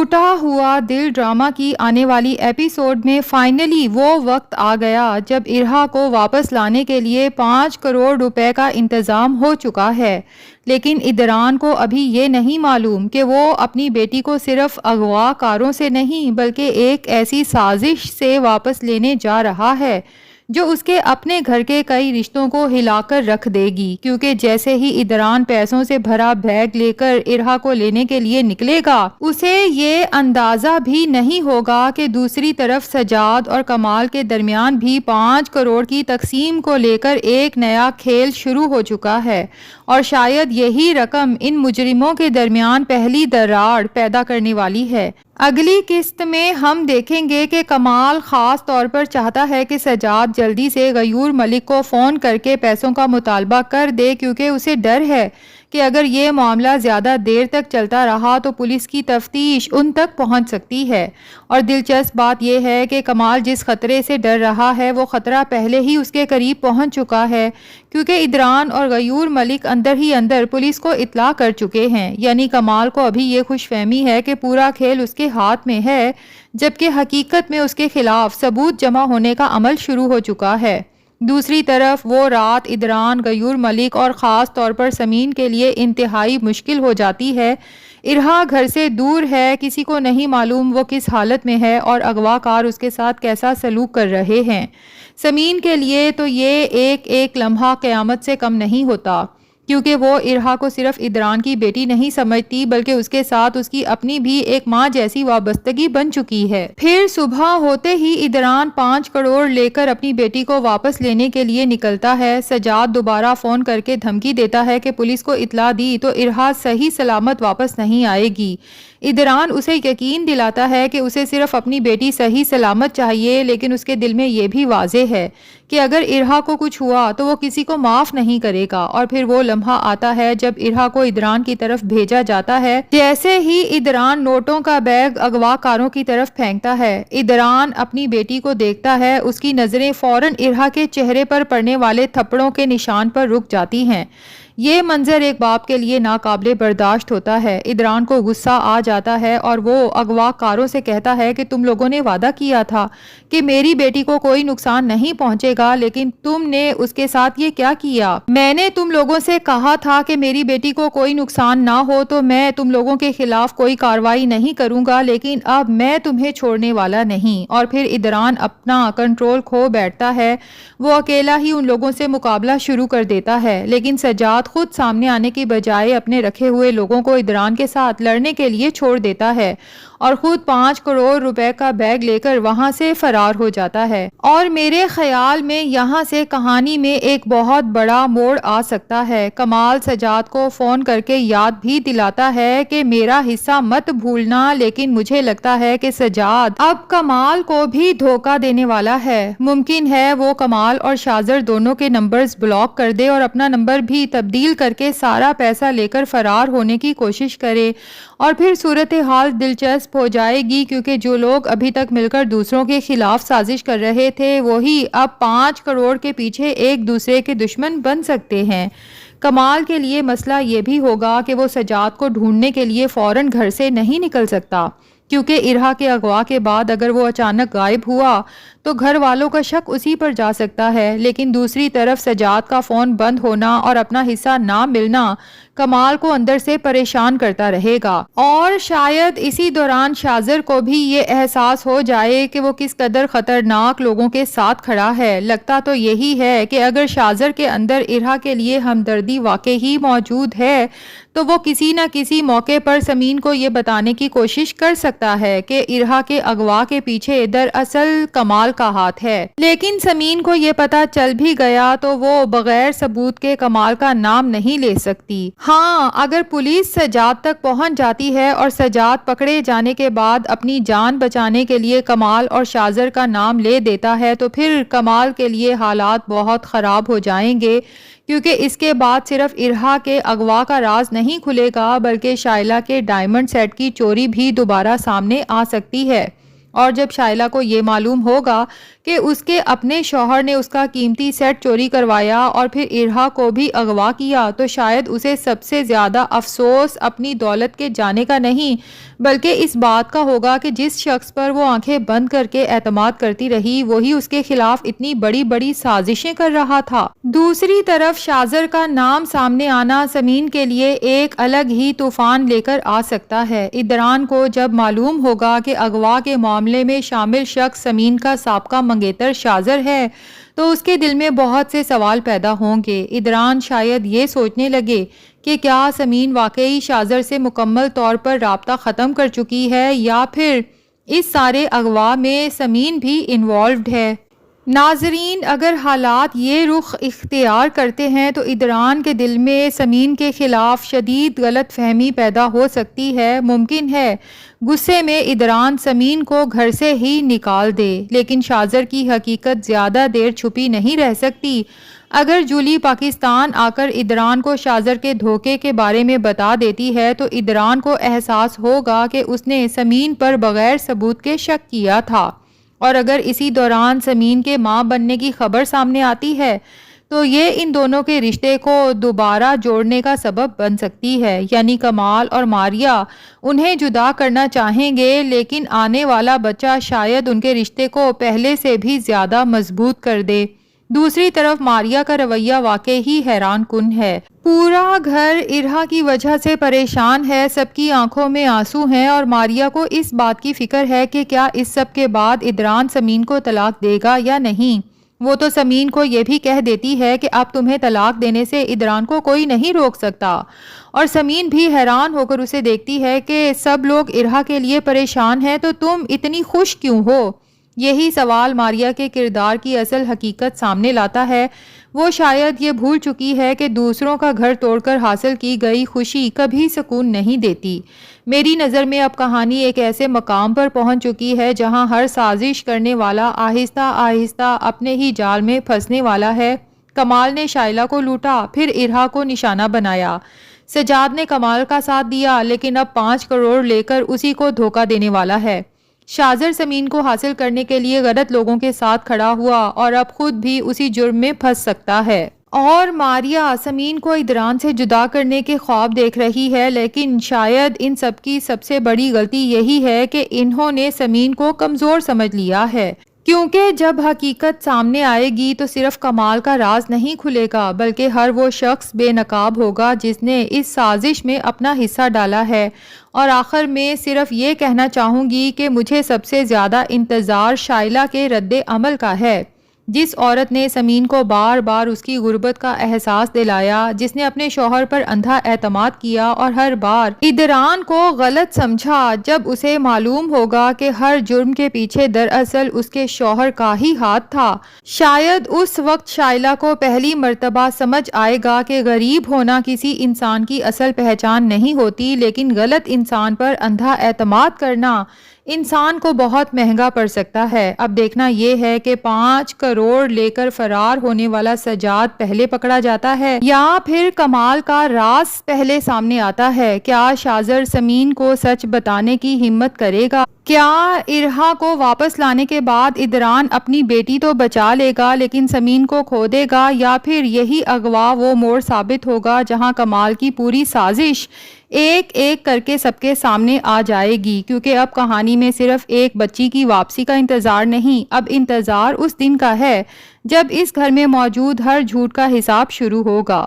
ٹوٹا ہوا دل ڈرامہ کی آنے والی ایپیسوڈ میں فائنلی وہ وقت آ گیا جب ارہا کو واپس لانے کے لیے 5 کروڑ روپے کا انتظام ہو چکا ہے، لیکن ادران کو ابھی یہ نہیں معلوم کہ وہ اپنی بیٹی کو صرف اغوا کاروں سے نہیں بلکہ ایک ایسی سازش سے واپس لینے جا رہا ہے جو اس کے اپنے گھر کے کئی رشتوں کو ہلا کر رکھ دے گی، کیونکہ جیسے ہی ادران پیسوں سے بھرا بیگ لے کر ارہا کو لینے کے لیے نکلے گا، اسے یہ اندازہ بھی نہیں ہوگا کہ دوسری طرف سجاد اور کمال کے درمیان بھی 5 کروڑ کی تقسیم کو لے کر ایک نیا کھیل شروع ہو چکا ہے، اور شاید یہی رقم ان مجرموں کے درمیان پہلی دراڑ پیدا کرنے والی ہے۔ اگلی قسط میں ہم دیکھیں گے کہ کمال خاص طور پر چاہتا ہے کہ سجاد جلدی سے غیور ملک کو فون کر کے پیسوں کا مطالبہ کر دے، کیونکہ اسے ڈر ہے کہ اگر یہ معاملہ زیادہ دیر تک چلتا رہا تو پولیس کی تفتیش ان تک پہنچ سکتی ہے۔ اور دلچسپ بات یہ ہے کہ کمال جس خطرے سے ڈر رہا ہے وہ خطرہ پہلے ہی اس کے قریب پہنچ چکا ہے، کیونکہ ادران اور غیور ملک اندر ہی اندر پولیس کو اطلاع کر چکے ہیں، یعنی کمال کو ابھی یہ خوش فہمی ہے کہ پورا کھیل اس کے ہاتھ میں ہے، جبکہ حقیقت میں اس کے خلاف ثبوت جمع ہونے کا عمل شروع ہو چکا ہے۔ دوسری طرف وہ رات ادران، غیور ملک اور خاص طور پر سمین کے لیے انتہائی مشکل ہو جاتی ہے۔ ارہا گھر سے دور ہے، کسی کو نہیں معلوم وہ کس حالت میں ہے اور اغوا کار اس کے ساتھ کیسا سلوک کر رہے ہیں۔ سمین کے لیے تو یہ ایک ایک لمحہ قیامت سے کم نہیں ہوتا، کیونکہ وہ ارہا کو صرف ادران کی بیٹی نہیں سمجھتی بلکہ اس کے ساتھ اس کی اپنی بھی ایک ماں جیسی وابستگی بن چکی ہے۔ پھر صبح ہوتے ہی ادران 5 کروڑ لے کر اپنی بیٹی کو واپس لینے کے لیے نکلتا ہے۔ سجاد دوبارہ فون کر کے دھمکی دیتا ہے کہ پولیس کو اطلاع دی تو ارہا صحیح سلامت واپس نہیں آئے گی۔ ادران اسے یقین دلاتا ہے کہ اسے صرف اپنی بیٹی صحیح سلامت چاہیے، لیکن اس کے دل میں یہ بھی واضح ہے کہ اگر ارہا کو کچھ ہوا تو وہ کسی کو معاف نہیں کرے گا۔ اور پھر وہ لمحہ آتا ہے جب ارہا کو ادران کی طرف بھیجا جاتا ہے۔ جیسے ہی ادران نوٹوں کا بیگ اغوا کاروں کی طرف پھینکتا ہے، ادران اپنی بیٹی کو دیکھتا ہے، اس کی نظریں فوراً ارہا کے چہرے پر پڑنے والے تھپڑوں کے نشان پر رک جاتی ہیں۔ یہ منظر ایک باپ کے لیے ناقابل برداشت ہوتا ہے۔ ادران کو غصہ آ جاتا ہے اور وہ اغوا کاروں سے کہتا ہے کہ تم لوگوں نے وعدہ کیا تھا کہ میری بیٹی کو کوئی نقصان نہیں پہنچے گا، لیکن تم نے اس کے ساتھ یہ کیا کیا؟ میں نے تم لوگوں سے کہا تھا کہ میری بیٹی کو کوئی نقصان نہ ہو تو میں تم لوگوں کے خلاف کوئی کارروائی نہیں کروں گا، لیکن اب میں تمہیں چھوڑنے والا نہیں۔ اور پھر ادران اپنا کنٹرول کھو بیٹھتا ہے، وہ اکیلا ہی ان لوگوں سے مقابلہ شروع کر دیتا ہے، لیکن سجاد خود سامنے آنے کی بجائے اپنے رکھے ہوئے لوگوں کو ادران کے ساتھ لڑنے کے لیے چھوڑ دیتا ہے اور خود 5 کروڑ روپے کا بیگ لے کر وہاں سے فرار ہو جاتا ہے۔ اور میرے خیال میں یہاں سے کہانی میں ایک بہت بڑا موڑ آ سکتا ہے۔ کمال سجاد کو فون کر کے یاد بھی دلاتا ہے کہ میرا حصہ مت بھولنا، لیکن مجھے لگتا ہے کہ سجاد اب کمال کو بھی دھوکہ دینے والا ہے۔ ممکن ہے وہ کمال اور شاذر دونوں کے نمبرز بلاک کر دے اور اپنا نمبر بھی تبدیل کر کے سارا پیسہ لے کر فرار ہونے کی کوشش کرے، اور پھر صورتحال دلچسپ ہو جائے گی، کیونکہ جو لوگ ابھی تک مل کر دوسروں کے خلاف سازش کر رہے تھے وہی اب 5 کروڑ کے پیچھے ایک دوسرے کے دشمن بن سکتے ہیں۔ کمال کے لیے مسئلہ یہ بھی ہوگا کہ وہ سجاد کو ڈھونڈنے کے لیے فوراً گھر سے نہیں نکل سکتا، کیونکہ ارہا کے اغوا کے بعد اگر وہ اچانک غائب ہوا تو گھر والوں کا شک اسی پر جا سکتا ہے۔ لیکن دوسری طرف سجاد کا فون بند ہونا اور اپنا حصہ نہ ملنا کمال کو اندر سے پریشان کرتا رہے گا، اور شاید اسی دوران شاذر کو بھی یہ احساس ہو جائے کہ وہ کس قدر خطرناک لوگوں کے ساتھ کھڑا ہے۔ لگتا تو یہی ہے کہ اگر شاذر کے اندر ارہا کے لیے ہمدردی واقعی موجود ہے تو وہ کسی نہ کسی موقع پر سمین کو یہ بتانے کی کوشش کر سکتا ہے کہ ارہا کے اغوا کے پیچھے دراصل کمال کا ہاتھ ہے۔ لیکن سمین کو یہ پتا چل بھی گیا تو وہ بغیر ثبوت کے کمال کا نام نہیں لے سکتی۔ ہاں، اگر پولیس سجاد تک پہنچ جاتی ہے اور سجاد پکڑے جانے کے بعد اپنی جان بچانے کے لیے کمال اور شاذر کا نام لے دیتا ہے تو پھر کمال کے لیے حالات بہت خراب ہو جائیں گے، کیونکہ اس کے بعد صرف ارہا کے اغوا کا راز نہیں کھلے گا بلکہ شائلہ کے ڈائمنڈ سیٹ کی چوری بھی دوبارہ سامنے آ سکتی ہے، اور جب شائلہ کو یہ معلوم ہوگا کہ اس کے اپنے شوہر نے اس کا قیمتی سیٹ چوری کروایا اور پھر ارہا کو بھی اغوا کیا تو شاید اسے سب سے زیادہ افسوس اپنی دولت کے جانے کا نہیں بلکہ اس بات کا ہوگا کہ جس شخص پر وہ آنکھیں بند کر کے اعتماد کرتی رہی وہی اس کے خلاف اتنی بڑی بڑی سازشیں کر رہا تھا۔ دوسری طرف شازر کا نام سامنے آنا سمین کے لیے ایک الگ ہی طوفان لے کر آ سکتا ہے۔ ادران کو جب معلوم ہوگا کہ اغوا کے معاملے میں شامل شخص سمین کا سابقہ منگیتر شازر ہے تو اس کے دل میں بہت سے سوال پیدا ہوں گے۔ ادران شاید یہ سوچنے لگے کہ کیا سمین واقعی شازر سے مکمل طور پر رابطہ ختم کر چکی ہے یا پھر اس سارے اغوا میں سمین بھی انوالوڈ ہے۔ ناظرین، اگر حالات یہ رخ اختیار کرتے ہیں تو ادران کے دل میں سمین کے خلاف شدید غلط فہمی پیدا ہو سکتی ہے۔ ممکن ہے غصے میں ادران سمین کو گھر سے ہی نکال دے، لیکن شازر کی حقیقت زیادہ دیر چھپی نہیں رہ سکتی۔ اگر جولی پاکستان آ کر ادران کو شازر کے دھوکے کے بارے میں بتا دیتی ہے تو ادران کو احساس ہوگا کہ اس نے سمین پر بغیر ثبوت کے شک کیا تھا، اور اگر اسی دوران سمین کے ماں بننے کی خبر سامنے آتی ہے تو یہ ان دونوں کے رشتے کو دوبارہ جوڑنے کا سبب بن سکتی ہے، یعنی کمال اور ماریا انہیں جدا کرنا چاہیں گے لیکن آنے والا بچہ شاید ان کے رشتے کو پہلے سے بھی زیادہ مضبوط کر دے۔ دوسری طرف ماریا کا رویہ واقعی ہی حیران کن ہے۔ پورا گھر ارہا کی وجہ سے پریشان ہے، سب کی آنکھوں میں آنسو ہیں اور ماریا کو اس بات کی فکر ہے کہ کیا اس سب کے بعد ادران سمین کو طلاق دے گا یا نہیں۔ وہ تو سمین کو یہ بھی کہہ دیتی ہے کہ اب تمہیں طلاق دینے سے ادران کو کوئی نہیں روک سکتا، اور سمین بھی حیران ہو کر اسے دیکھتی ہے کہ سب لوگ ارہا کے لیے پریشان ہیں تو تم اتنی خوش کیوں ہو۔ یہی سوال ماریا کے کردار کی اصل حقیقت سامنے لاتا ہے۔ وہ شاید یہ بھول چکی ہے کہ دوسروں کا گھر توڑ کر حاصل کی گئی خوشی کبھی سکون نہیں دیتی۔ میری نظر میں اب کہانی ایک ایسے مقام پر پہنچ چکی ہے جہاں ہر سازش کرنے والا آہستہ آہستہ اپنے ہی جال میں پھنسنے والا ہے۔ کمال نے شائلہ کو لوٹا، پھر ارہا کو نشانہ بنایا۔ سجاد نے کمال کا ساتھ دیا لیکن اب 5 کروڑ لے کر اسی کو دھوکہ دینے والا ہے۔ شازر سمین کو حاصل کرنے کے لیے غلط لوگوں کے ساتھ کھڑا ہوا اور اب خود بھی اسی جرم میں پھنس سکتا ہے۔ اور ماریا سمین کو ادران سے جدا کرنے کے خواب دیکھ رہی ہے، لیکن شاید ان سب کی سب سے بڑی غلطی یہی ہے کہ انہوں نے سمین کو کمزور سمجھ لیا ہے، کیونکہ جب حقیقت سامنے آئے گی تو صرف کمال کا راز نہیں کھلے گا بلکہ ہر وہ شخص بے نقاب ہوگا جس نے اس سازش میں اپنا حصہ ڈالا ہے۔ اور آخر میں صرف یہ کہنا چاہوں گی کہ مجھے سب سے زیادہ انتظار شائلہ کے رد عمل کا ہے، جس عورت نے سمین کو بار بار اس کی غربت کا احساس دلایا، جس نے اپنے شوہر پر اندھا اعتماد کیا اور ہر بار ادران کو غلط سمجھا جب اسے معلوم ہوگا کہ ہر جرم کے پیچھے دراصل اس کے شوہر کا ہی ہاتھ تھا۔ شاید اس وقت شائلہ کو پہلی مرتبہ سمجھ آئے گا کہ غریب ہونا کسی انسان کی اصل پہچان نہیں ہوتی، لیکن غلط انسان پر اندھا اعتماد کرنا انسان کو بہت مہنگا پڑ سکتا ہے۔ اب دیکھنا یہ ہے کہ 5 کروڑ لے کر فرار ہونے والا سجاد پہلے پکڑا جاتا ہے یا پھر کمال کا راز پہلے سامنے آتا ہے۔ کیا شازر سمین کو سچ بتانے کی ہمت کرے گا؟ کیا ارہا کو واپس لانے کے بعد ادران اپنی بیٹی تو بچا لے گا لیکن سمین کو کھو دے گا، یا پھر یہی اغوا وہ موڑ ثابت ہوگا جہاں کمال کی پوری سازش ایک ایک کر کے سب کے سامنے آ جائے گی؟ کیونکہ اب کہانی میں صرف ایک بچی کی واپسی کا انتظار نہیں، اب انتظار اس دن کا ہے جب اس گھر میں موجود ہر جھوٹ کا حساب شروع ہوگا۔